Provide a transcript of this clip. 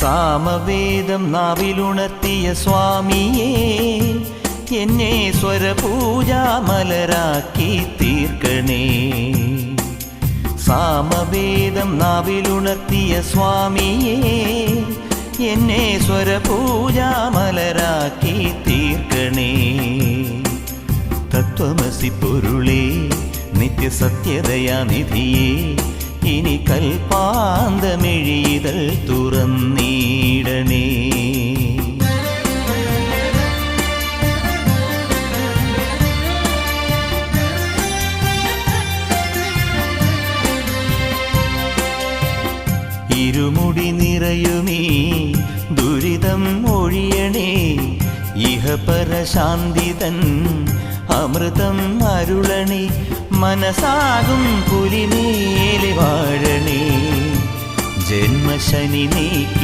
സാമവേദം നാവിലുണർത്തിയ സ്വാമിയേ, എന്നെ സ്വരപൂജാമലരാക്കി തീർക്കണേ. സാമവേദം നാവിലുണർത്തിയ സ്വാമിയേ, എന്നെ സ്വരപൂജാമലരാക്കി തീർക്കണേ. തത്വമസി പൊരുളേ, നിത്യസത്യദയാനിധിയേ, ഇനി കൽപ്പാന്തമിഴിതൾ തുറന്നീടണേ. ഇരുമുടി നിറയുമീ ദുരിതം ഒഴിയണേ, ഇഹപരശാന്തിതൻ അമൃതം അരുളണേ. മനസാകും പുലിമേലെ വാഴണേ, ജന്മശനി നീക്കി